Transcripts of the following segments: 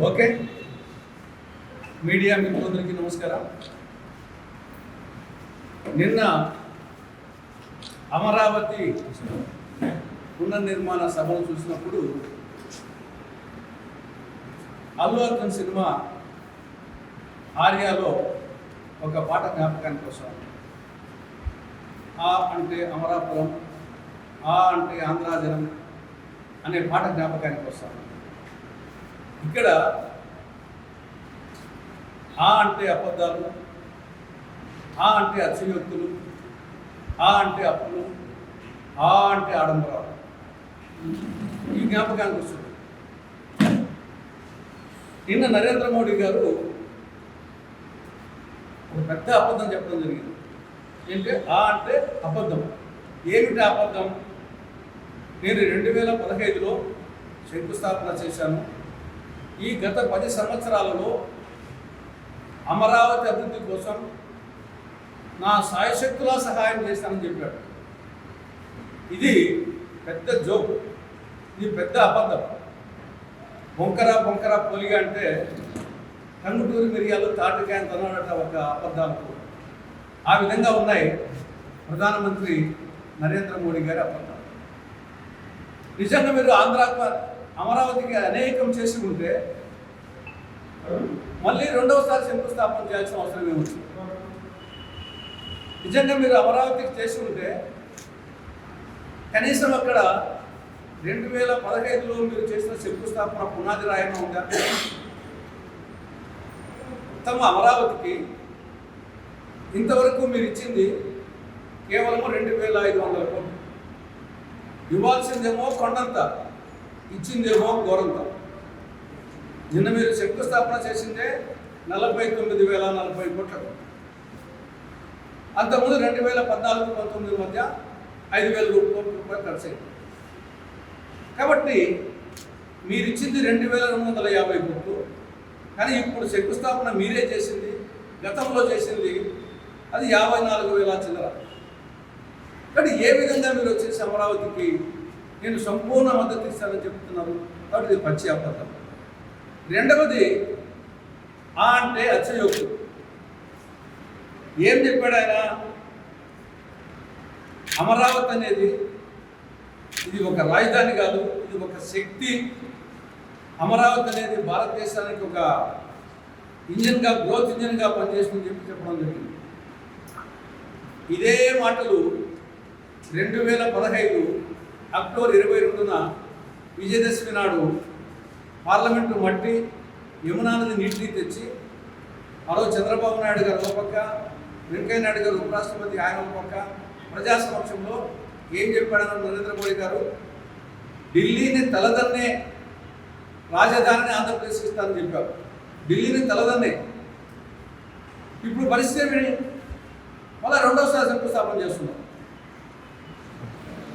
Okay, media మిత్రులందరికీ నమస్కారం. నిన్న అమరావతి పునర్నిర్మాణ సభను చూసినప్పుడు అల్లు అర్జున్ సినిమా ఆర్యాలో ఒక పాట జ్ఞాపకానికి వస్తాం. ఆ అంటే అమరాపురం, ఆ అంటే ఆంధ్రాజనం అనే పాట జ్ఞాపకానికి వస్తాం. ఇక్కడ ఆ అంటే అబద్ధాలు, ఆ అంటే అతిశయోక్తులు, ఆ అంటే అప్పులు, ఆ అంటే ఆడంబరాలు ఈ జ్ఞాపకానికి వస్తుంది. నిన్న నరేంద్ర మోడీ గారు ఒక పెద్ద అబద్ధం చెప్పడం జరిగింది. ఏంటంటే ఆ అంటే అబద్ధం. ఏమిటి అబద్ధం? నేను 2015లో శంకుస్థాపన చేశాను. ఈ గత 10 సంవత్సరాలలో అమరావతి అభివృద్ధి కోసం నా సాయశక్తులా సహాయం చేశానని చెప్పాడు. ఇది పెద్ద జోక్, ఇది పెద్ద అబద్ధం. బొంకర పొలిగా అంటే కంగుటూరి మిరియాలు తాటికాయని తనడట ఒక అబద్ధాలకు. ఆ విధంగా ఉన్నాయి ప్రధానమంత్రి నరేంద్ర మోడీ గారి అబద్ధాలు. నిజంగా మీరు అమరావతికి అనేకం చేసి ఉంటే మళ్ళీ రెండవసారి శంకుస్థాపన చేయాల్సిన అవసరం ఏముంది? నిజంగా మీరు అమరావతికి చేసి ఉంటే కనీసం అక్కడ 2015లో మీరు చేసిన శంకుస్థాపన పునాది రాయన ఉందా? మొత్తం అమరావతికి ఇంతవరకు మీరు ఇచ్చింది కేవలం 2500 కోట్లు. ఇవ్వాల్సిందేమో కొండంత, ఇచ్చిందేమో గోరంత. నిన్న మీరు శంకుస్థాపన చేసిందే 49,040 కోట్లకు. అంతకుముందు 2014-19 మధ్య 5,000 కోట్ల రూపాయలు ఖర్చు అయింది. కాబట్టి మీరు ఇచ్చింది 2,250 కోట్లు. కానీ ఇప్పుడు శంకుస్థాపన మీరే చేసింది, గతంలో చేసింది అది 54,000 చిల్లర. కానీ ఏ విధంగా మీరు వచ్చేసి అమరావతికి నేను సంపూర్ణ మద్దతు ఇస్తానని చెప్తున్నారు? కాబట్టి ఇది పచ్చి అబద్ధం. రెండవది ఆ అంటే అతిశయోక్తులు. ఏం చెప్పాడు ఆయన? అమరావతి అనేది ఇది ఒక రాజధాని కాదు, ఇది ఒక శక్తి. అమరావతి అనేది భారతదేశానికి ఒక ఇంజన్గా, గ్రోత్ ఇంజన్గా పనిచేస్తుందని చెప్పడం జరిగింది. ఇదే మాటలు 2015 అక్టోబర్ 22న విజయదశమి నాడు పార్లమెంటు మట్టి, యమునా నది నీటిని తెచ్చి మరో చంద్రబాబు నాయుడు గారు ఒక పక్క, వెంకయ్య నాయుడు గారు ఉపరాష్ట్రపతి ఆయన ఒక పక్క ప్రజా సమక్షంలో ఏం చెప్పాడన్న నరేంద్ర మోడీ గారు, ఢిల్లీని తలదన్నే రాజధానిని ఆంధ్రప్రదేశ్కి ఇస్తానని చెప్పారు. ఢిల్లీని తలదన్నే. ఇప్పుడు పరిస్థితి ఏమిటి? మళ్ళీ రెండవసారి శంకుస్థాపన చేస్తున్నారు.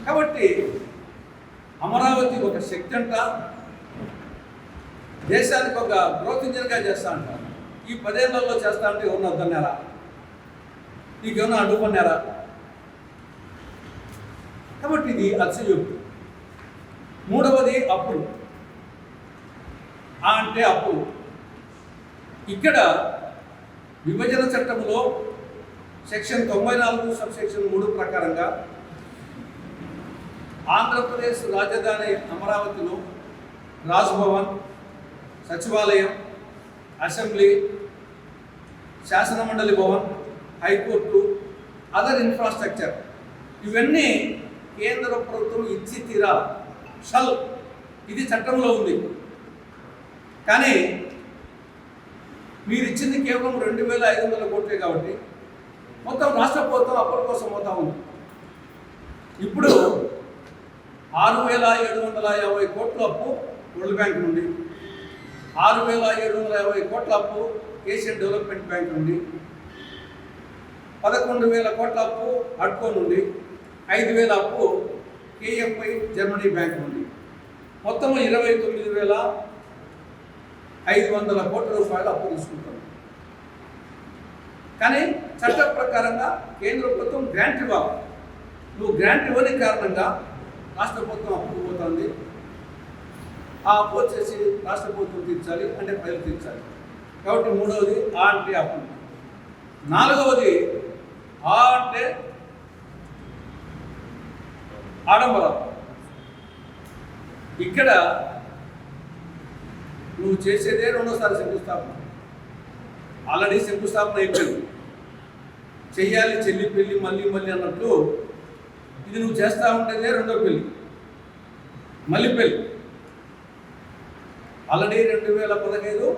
కాబట్టి అమరావతి ఒక శక్తి అంట, దేశానికి ఒక గ్రోత్ ఇంజన్గా చేస్తా అంట. ఈ 10 ఏళ్లలో చేస్తా అంటే ఎవరిని వద్దన్నారా? నీకేమన్నా అడ్డుపన్నారా? కాబట్టి ఇది అతిశయోక్తి. మూడవది అప్పులు. ఆ అంటే అప్పులు. ఇక్కడ విభజన చట్టంలో సెక్షన్ 94 సబ్సెక్షన్ 3 ప్రకారంగా ఆంధ్రప్రదేశ్ రాజధాని అమరావతిలో రాజ్భవన్, సచివాలయం, అసెంబ్లీ, శాసనమండలి భవన్, హైకోర్టు, అదర్ ఇన్ఫ్రాస్ట్రక్చర్ ఇవన్నీ కేంద్ర ప్రభుత్వం ఇచ్చి తీరాలి. షల్, ఇది చట్టంలో ఉంది. కానీ మీరు ఇచ్చింది కేవలం 2,500 కోట్లే. కాబట్టి మొత్తం రాష్ట్ర ప్రభుత్వం అప్పుల కోసం పోతా ఉంది. ఇప్పుడు 6,750 కోట్ల అప్పు వరల్డ్ బ్యాంక్ నుండి, 6,750 కోట్ల అప్పు ఏషియన్ డెవలప్మెంట్ బ్యాంక్ నుండి, 11,000 కోట్ల అప్పు అడ్కో నుండి, 5,000 అప్పు కేఎఫ్ఐ జర్మనీ బ్యాంక్ నుండి, మొత్తం 29,500 కోట్ల రూపాయలు అప్పు తీసుకుంటాం. కానీ చట్ట ప్రకారంగా కేంద్ర ప్రభుత్వం గ్రాంట్ ఇవ్వాలి. నువ్వు గ్రాంట్ ఇవ్వని కారణంగా రాష్ట్ర ప్రభుత్వం అప్పుకు పోతుంది. ఆ అప్పు వచ్చేసి రాష్ట్ర ప్రభుత్వం తీర్చాలి, అంటే ప్రజలు తీర్చాలి. కాబట్టి మూడవది ఆ అంటే అప్పు. నాలుగవది ఆ అంటే ఆడంబరం. ఇక్కడ నువ్వు చేసేదే రెండోసారి శంకుస్థాపన. ఆల్రెడీ శంకుస్థాపన అయిపోయింది, చెయ్యాలి చెల్లి పెళ్ళి మళ్ళీ మళ్ళీ అన్నట్లు ఇది నువ్వు చేస్తూ ఉండేదే రెండో పెళ్ళి, మళ్ళీ పెళ్ళి. ఆల్రెడీ 2015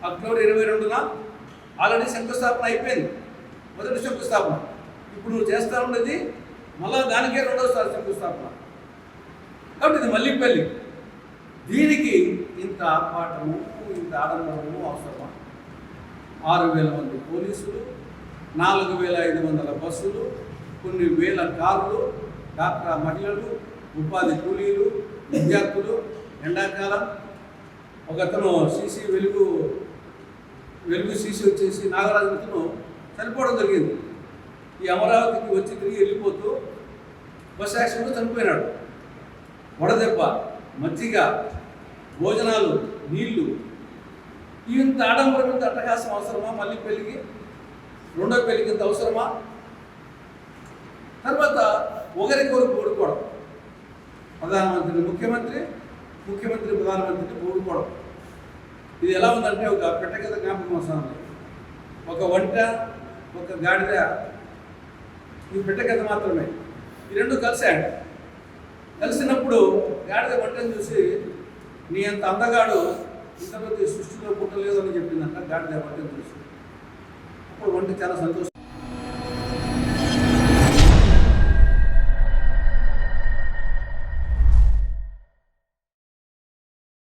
అక్టోబర్ 22న ఆల్రెడీ శంకుస్థాపన అయిపోయింది, మొదటి శంకుస్థాపన. ఇప్పుడు నువ్వు చేస్తూ ఉండేది మళ్ళా దానికే రెండోసారి శంకుస్థాపన. కాబట్టి ఇది మళ్ళీ పెళ్ళి. దీనికి ఇంత ఆర్పాటము, ఇంత ఆడంబరము అవసరమా? 6,000 మంది పోలీసులు, 4,500 బస్సులు, కొన్ని వేల కార్లు, డాక్టర్ మహిళలు, ఉపాధి కూలీలు, విద్యార్థులు, ఎండాకాలం ఒకతను వెలుగు సీసీ వచ్చేసి నాగరాజు అతను చనిపోవడం జరిగింది. ఈ అమరావతికి వచ్చి తిరిగి వెళ్ళిపోతూ బస్ యాక్సిడెంట్లో చనిపోయినాడు. వడదెబ్బ, మజ్జిగ, భోజనాలు, నీళ్లు, ఇంత ఆడంబరం, ఇంత అట్టహాసం అవసరమా? మళ్ళీ పెళ్ళికి, రెండో పెళ్ళికి ఇంత అవసరమా? తర్వాత ఒకరికొకరు ఓడుకోవడం, ప్రధానమంత్రిని ముఖ్యమంత్రి, ముఖ్యమంత్రి ప్రధానమంత్రిని ఓడుకోవడం. ఇది ఎలా ఉందంటే ఒక పెట్టకథ జ్ఞాపకం వస్తుంది. ఒక వంట, ఒక గాడిద, ఈ పెట్టకథ మాత్రమే. ఈ రెండు కలిసాడు. కలిసినప్పుడు గాడిద వంటను చూసి, నీ అంత అందగాడు ఇంతమంది సృష్టిలో పుట్టలేదు అని చెప్పిందంట గాడిద వంటను చూసి. అప్పుడు వంట చాలా సంతోషం.